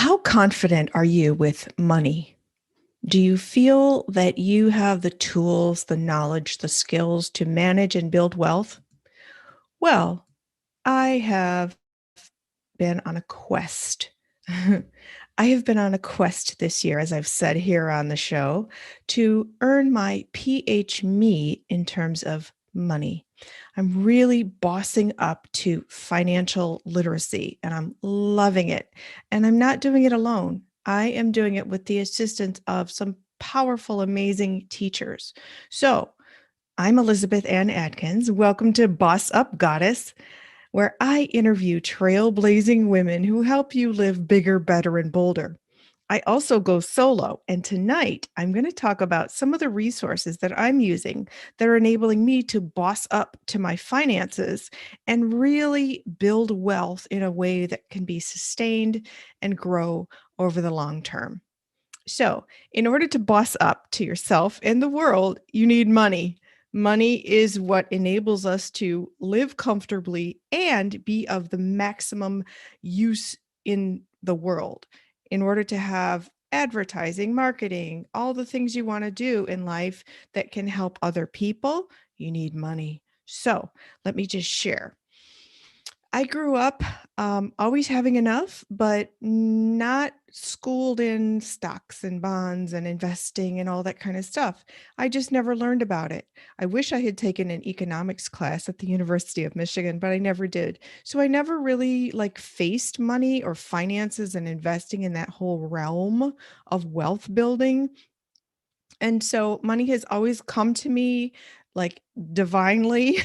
How confident are you with money? Do you feel that you have the tools, the knowledge, the skills to manage and build wealth? Well, I have been on a quest. I have been on a quest this year, as I've said here on the show, to earn my PH in terms of money. I'm really bossing up to financial literacy and I'm loving it. And I'm not doing it alone. I am doing it with the assistance of some powerful, amazing teachers. So I'm Elizabeth Ann Atkins. Welcome to Boss Up Goddess, where I interview trailblazing women who help you live bigger, better, and bolder. I also go solo, and tonight I'm going to talk about some of the resources that I'm using that are enabling me to boss up to my finances and really build wealth in a way that can be sustained and grow over the long term. So, in order to boss up to yourself and the world, you need money. Money is what enables us to live comfortably and be of the maximum use in the world. In order to have advertising, marketing, all the things you want to do in life that can help other people, you need money. So, let me just share. I grew up always having enough, but not schooled in stocks and bonds and investing and all that kind of stuff. I just never learned about it. I wish I had taken an economics class at the University of Michigan, but I never did. So I never really faced money or finances and investing in that whole realm of wealth building. And so money has always come to me like divinely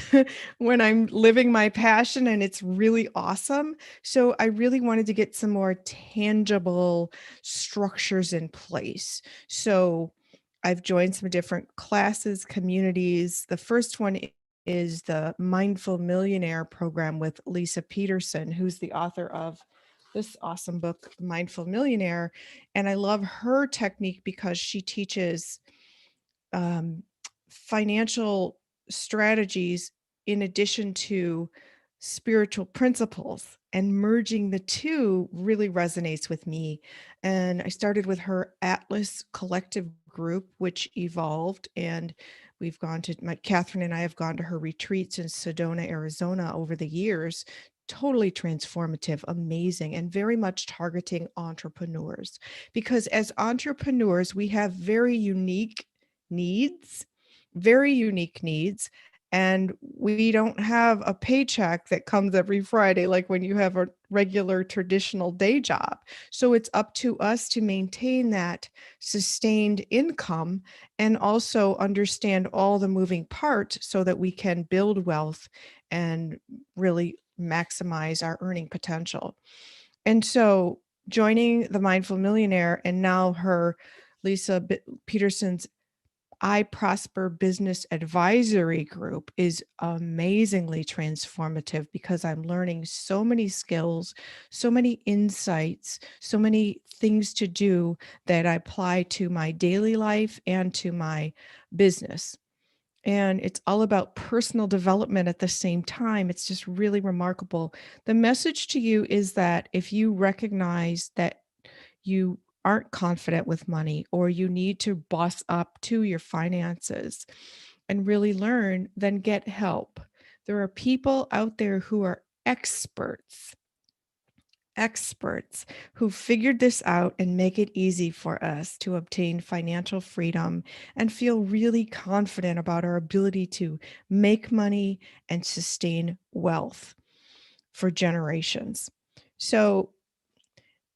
when I'm living my passion, and it's really awesome. So I really wanted to get some more tangible structures in place. So I've joined some different classes, communities. The first one is the Mindful Millionaire program with Lisa Peterson, who's the author of this awesome book, Mindful Millionaire. And I love her technique because she teaches um, financial strategies in addition to spiritual principles, and merging the two really resonates with me. And I started with her Atlas Collective group, which evolved, and we've gone to Catherine and I have gone to her retreats in Sedona, Arizona over the years. Totally transformative, amazing, and very much targeting entrepreneurs, because as entrepreneurs we have very unique needs, very unique needs. And we don't have a paycheck that comes every Friday, like when you have a regular traditional day job. So it's up to us to maintain that sustained income and also understand all the moving parts so that we can build wealth and really maximize our earning potential. And so joining the Mindful Millionaire and now her Lisa Peterson's I Prosper Business Advisory Group is amazingly transformative because I'm learning so many skills, so many insights, so many things to do that I apply to my daily life and to my business. And it's all about personal development at the same time. It's just really remarkable. The message to you is that if you recognize that you aren't confident with money or you need to boss up to your finances and really learn, then get help. There are people out there who are experts who figured this out and make it easy for us to obtain financial freedom and feel really confident about our ability to make money and sustain wealth for generations. So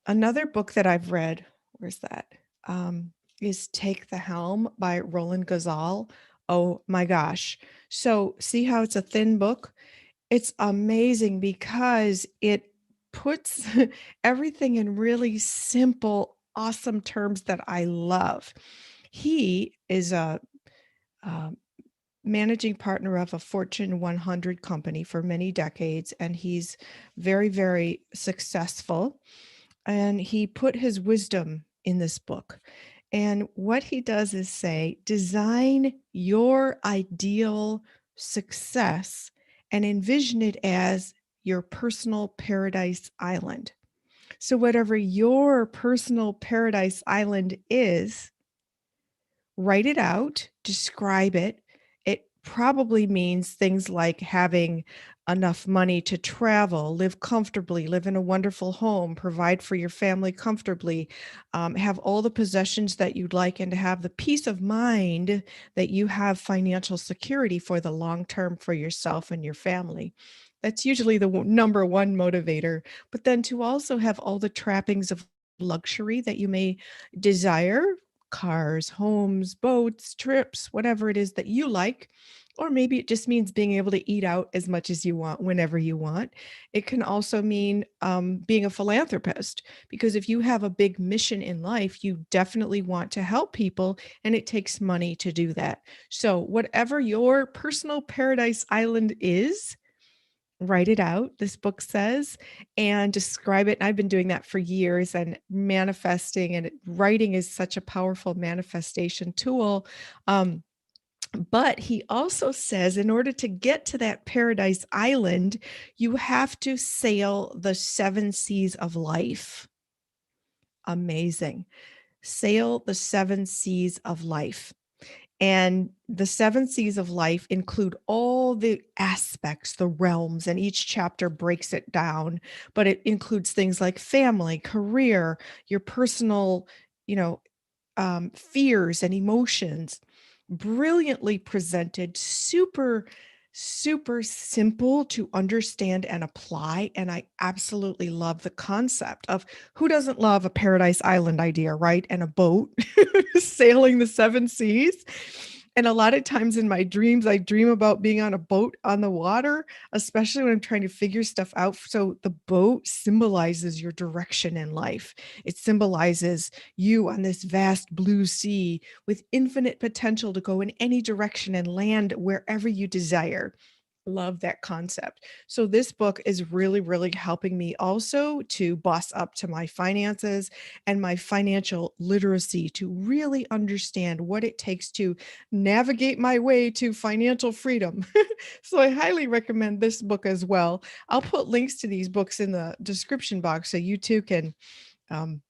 another book that I've read, where's that? Um, is Take the Helm by Roland Gazal. Oh my gosh. So see how it's a thin book? It's amazing because it puts everything in really simple, awesome terms that I love. He is a, um, managing partner of a Fortune 100 company for many decades, and he's very, very successful. And he put his wisdom in this book. And what he does is say, design your ideal success and envision it as your personal paradise island. So, whatever your personal paradise island is, write it out, describe it. It probably means things like having enough money to travel, live comfortably, live in a wonderful home, provide for your family comfortably, have all the possessions that you'd like, and to have the peace of mind that you have financial security for the long term for yourself and your family. That's usually the number one motivator. But then to also have all the trappings of luxury that you may desire, cars, homes, boats, trips, whatever it is that you like. Or maybe it just means being able to eat out as much as you want, whenever you want. It can also mean being a philanthropist, because if you have a big mission in life, you definitely want to help people, and it takes money to do that. So, whatever your personal paradise island is, write it out, this book says, and describe it. I've been doing that for years, and manifesting and writing is such a powerful manifestation tool. Um, but he also says in order to get to that paradise island, you have to sail the seven seas of life. Amazing. Sail the seven seas of life. And the seven seas of life include all the aspects, the realms, and each chapter breaks it down. But it includes things like family, career, your personal, you know, fears and emotions, brilliantly presented, super, super simple to understand and apply. And I absolutely love the concept of, who doesn't love a paradise island idea, right? And a boat sailing the seven seas. And a lot of times in my dreams, I dream about being on a boat on the water, especially when I'm trying to figure stuff out. So the boat symbolizes your direction in life. It symbolizes you on this vast blue sea with infinite potential to go in any direction and land wherever you desire. Love that concept. So this book is really, really helping me also to boss up to my finances and my financial literacy, to really understand what it takes to navigate my way to financial freedom. So I highly recommend this book as well. I'll put links to these books in the description box so you too can um,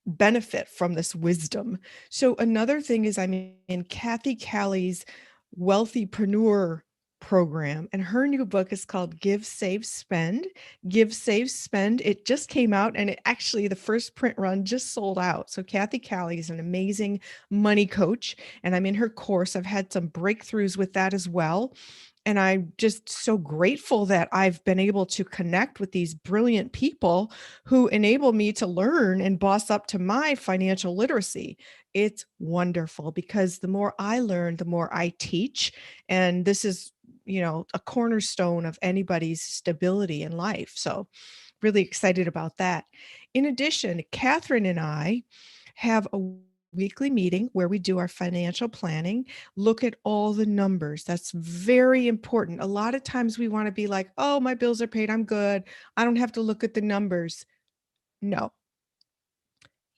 benefit from this wisdom. So another thing is, I'm in Kathy Callie's Wealthypreneur program, and her new book is called Give, Save, Spend. Give, Save, Spend. It just came out, and it actually, the first print run just sold out. So Kathy Callie is an amazing money coach, and I'm in her course. I've had some breakthroughs with that as well. And I'm just so grateful that I've been able to connect with these brilliant people who enable me to learn and boss up to my financial literacy. It's wonderful, because the more I learn, the more I teach. And this is, a cornerstone of anybody's stability in life. So, really excited about that. In addition, Catherine and I have a weekly meeting where we do our financial planning, look at all the numbers. That's very important. A lot of times we want to be like, oh, my bills are paid, I'm good, I don't have to look at the numbers. No,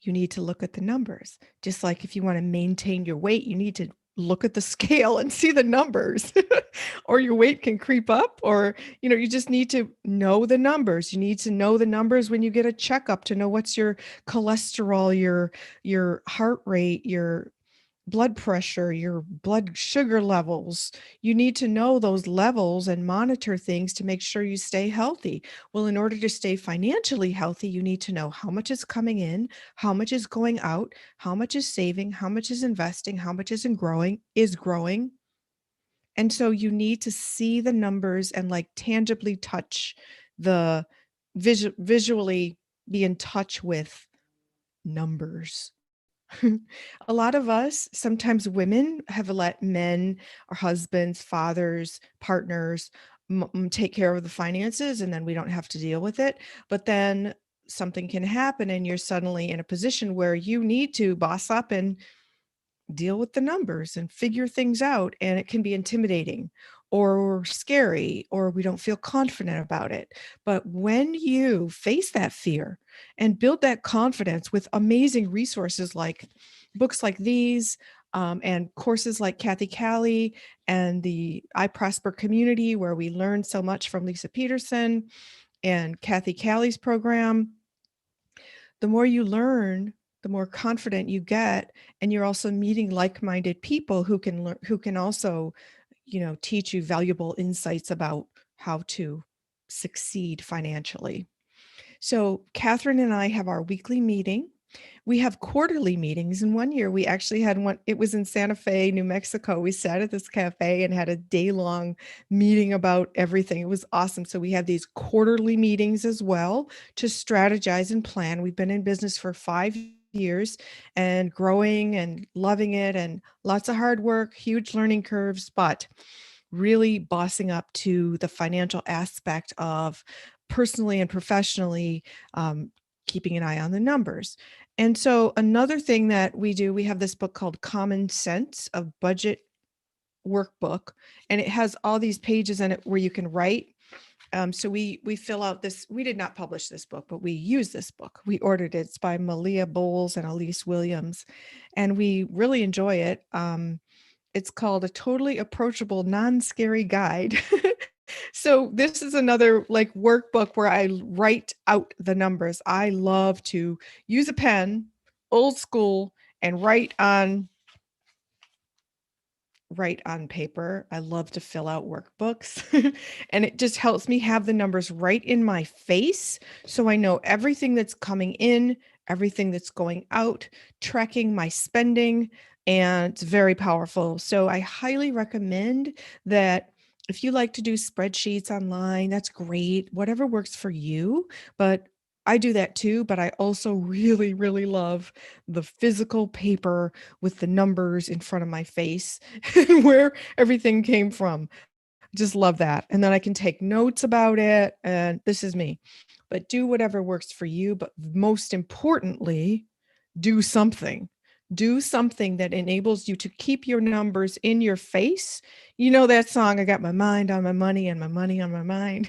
you need to look at the numbers. Just like if you want to maintain your weight, you need to look at the scale and see the numbers, or your weight can creep up, or, you just need to know the numbers. You need to know the numbers when you get a checkup to know what's your cholesterol, your heart rate, your blood pressure, your blood sugar levels. You need to know those levels and monitor things to make sure you stay healthy. Well, in order to stay financially healthy, you need to know how much is coming in, how much is going out, how much is saving, how much is investing, how much is growing. And so you need to see the numbers and like tangibly touch the visually be in touch with numbers. A lot of us, sometimes women, have let men or husbands, fathers, partners take care of the finances, and then we don't have to deal with it. But then something can happen, and you're suddenly in a position where you need to boss up and deal with the numbers and figure things out. And it can be intimidating or scary, or we don't feel confident about it. But when you face that fear and build that confidence with amazing resources like books like these, and courses like Kathy Callie and the I Prosper community, where we learn so much from Lisa Peterson and Kathy Callie's program, The more you learn, the more confident you get, and you're also meeting like-minded people who can who can also, teach you valuable insights about how to succeed financially. So Catherine and I have our weekly meeting. We have quarterly meetings. And one year we actually had one, it was in Santa Fe, New Mexico. We sat at this cafe and had a day-long meeting about everything. It was awesome. So we have these quarterly meetings as well to strategize and plan. We've been in business for 5 years and growing and loving it, and lots of hard work, huge learning curves, but really bossing up to the financial aspect of personally and professionally, keeping an eye on the numbers. And so another thing that we do, we have this book called Common Sense, a budget workbook, and it has all these pages in it where you can write. So we fill out this. We did not publish this book, but we use this book. We ordered it. It's by Malia Bowles and Elise Williams, and we really enjoy it. It's called A Totally Approachable Non-Scary Guide. So this is another like workbook where I write out the numbers. I love to use a pen, old school, and write on paper. I love to fill out workbooks and it just helps me have the numbers right in my face. So I know everything that's coming in, everything that's going out, tracking my spending, and it's very powerful. So I highly recommend that if you like to do spreadsheets online, that's great, whatever works for you. But I do that too, but I also really, really love the physical paper with the numbers in front of my face and where everything came from. Just love that. And then I can take notes about it. And this is me. But do whatever works for you. But most importantly, do something. Do something that enables you to keep your numbers in your face. You know that song, I got my mind on my money and my money on my mind.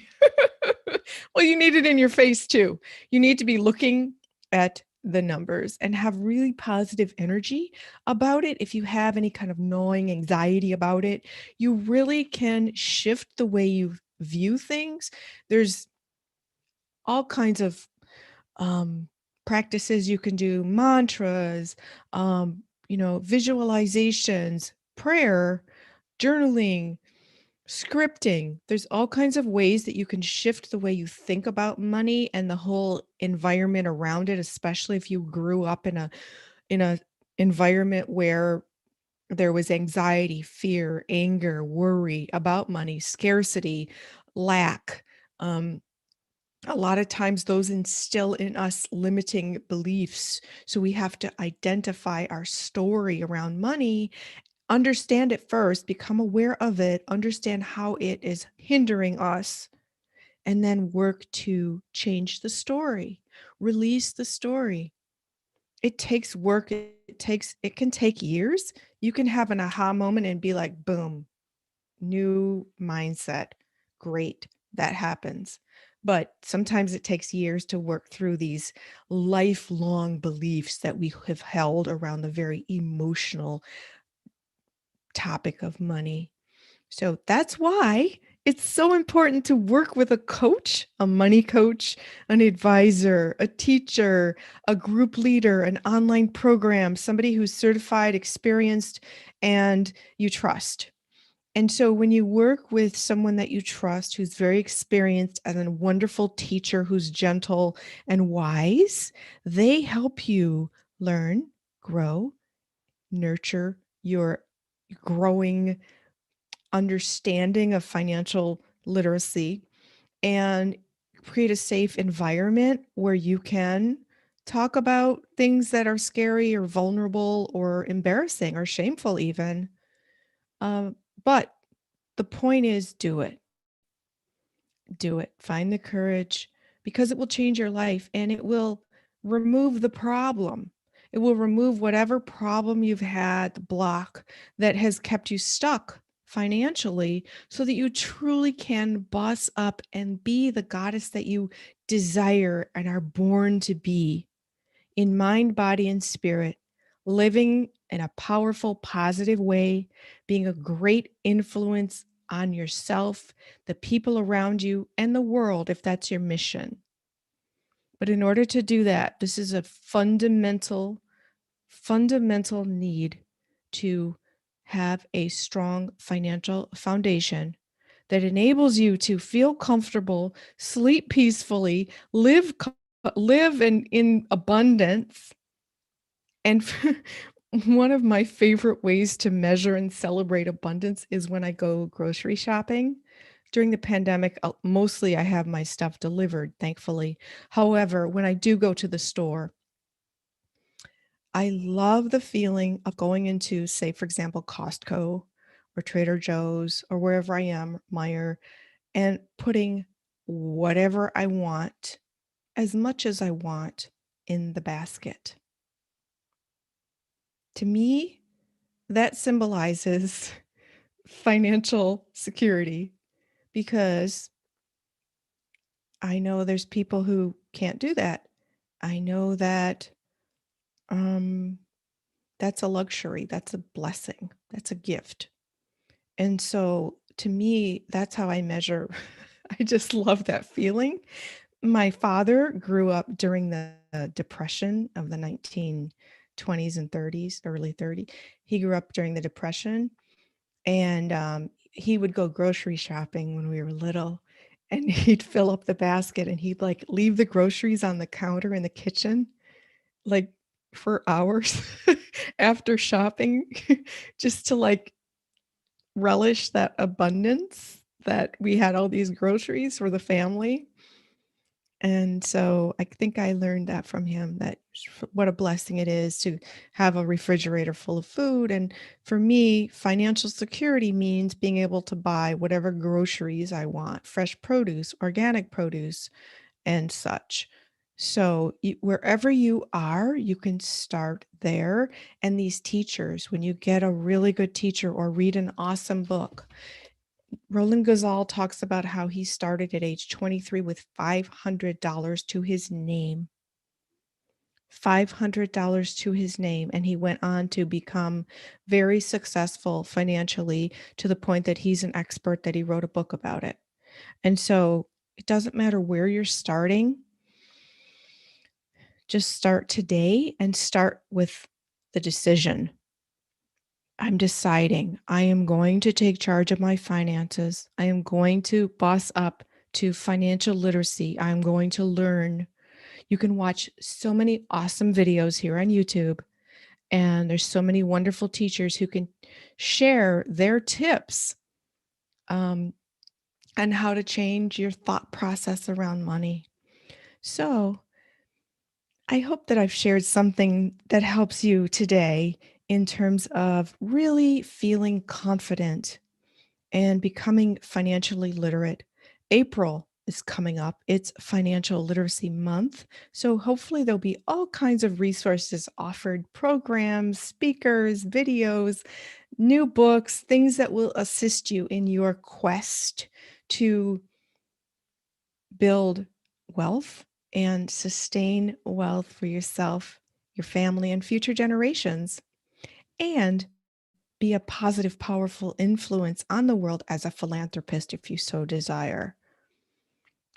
Well, you need it in your face too. You need to be looking at the numbers and have really positive energy about it. If you have any kind of gnawing anxiety about it, you really can shift the way you view things. There's all kinds of practices you can do, mantras, visualizations, prayer, journaling, scripting. There's all kinds of ways that you can shift the way you think about money and the whole environment around it, especially if you grew up in a environment where there was anxiety, fear, anger, worry about money, scarcity, lack. Um, a lot of times those instill in us limiting beliefs. So we have to identify our story around money, understand it first, become aware of it, understand how it is hindering us, and then work to change the story, release the story. It takes work. It can take years. You can have an aha moment and be like, boom, new mindset. Great. That happens. But sometimes it takes years to work through these lifelong beliefs that we have held around the very emotional topic of money. So that's why it's so important to work with a coach, a money coach, an advisor, a teacher, a group leader, an online program, somebody who's certified, experienced, and you trust. And so when you work with someone that you trust, who's very experienced and a wonderful teacher who's gentle and wise, they help you learn, grow, nurture your growing understanding of financial literacy and create a safe environment where you can talk about things that are scary or vulnerable or embarrassing or shameful even. But the point is, do it. Do it. Find the courage because it will change your life and it will remove the problem. It will remove whatever problem you've had, the block that has kept you stuck financially so that you truly can boss up and be the goddess that you desire and are born to be in mind, body, and spirit, living in a powerful, positive way, being a great influence on yourself, the people around you, and the world, if that's your mission. But in order to do that, this is a fundamental need to have a strong financial foundation that enables you to feel comfortable, sleep peacefully, live in abundance. And one of my favorite ways to measure and celebrate abundance is when I go grocery shopping. During the pandemic, mostly I have my stuff delivered, thankfully. However, when I do go to the store, I love the feeling of going into, say, for example, Costco or Trader Joe's or wherever I am, Meijer, and putting whatever I want, as much as I want, in the basket. To me, that symbolizes financial security because I know there's people who can't do that. I know that um, that's a luxury, that's a blessing, that's a gift. And so to me, that's how I measure. I just love that feeling. My father grew up during the depression of the 1920s and 30s, early 30s. He grew up during the depression, and he would go grocery shopping when we were little, and he'd fill up the basket and he'd like leave the groceries on the counter in the kitchen like for hours after shopping just to like relish that abundance that we had all these groceries for the family. And so I think I learned that from him, that what a blessing it is to have a refrigerator full of food. And for me, financial security means being able to buy whatever groceries I want, fresh produce, organic produce, and such. So wherever you are, you can start there. And these teachers, when you get a really good teacher or read an awesome book, Roland Gazal talks about how he started at age 23 with $500 to his name. $500 to his name. And he went on to become very successful financially to the point that he's an expert, that he wrote a book about it. And so it doesn't matter where you're starting, just start today and start with the decision. I'm deciding I am going to take charge of my finances. I am going to boss up to financial literacy. I'm going to learn. You can watch so many awesome videos here on YouTube, and there's so many wonderful teachers who can share their tips on how to change your thought process around money. So I hope that I've shared something that helps you today in terms of really feeling confident and becoming financially literate. April is coming up. It's Financial Literacy Month. So hopefully there'll be all kinds of resources offered, programs, speakers, videos, new books, things that will assist you in your quest to build wealth and sustain wealth for yourself, your family, and future generations, and be a positive, powerful influence on the world as a philanthropist if you so desire.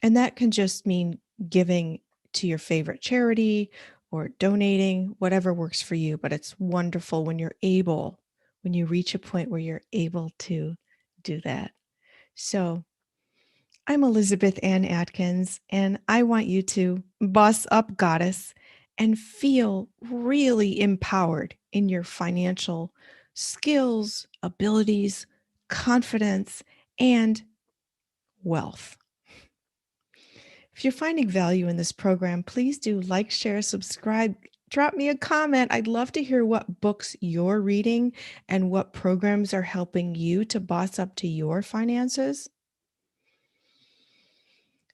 And that can just mean giving to your favorite charity or donating, whatever works for you. But it's wonderful when when you reach a point where you're able to do that. So I'm Elizabeth Ann Atkins, and I want you to boss up, goddess, and feel really empowered in your financial skills, abilities, confidence, and wealth. If you're finding value in this program, please do like, share, subscribe, drop me a comment. I'd love to hear what books you're reading and what programs are helping you to boss up to your finances.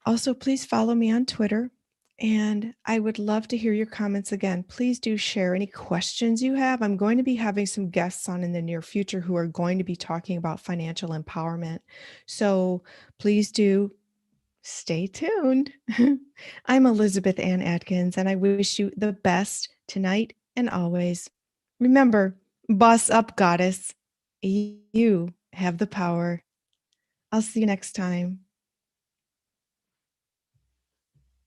Also, please follow me on Twitter, and I would love to hear your comments again. Please do share any questions you have. I'm going to be having some guests on in the near future who are going to be talking about financial empowerment. So please do stay tuned. I'm Elizabeth Ann Atkins, and I wish you the best tonight and always. Remember, boss up, goddess. You have the power. I'll see you next time.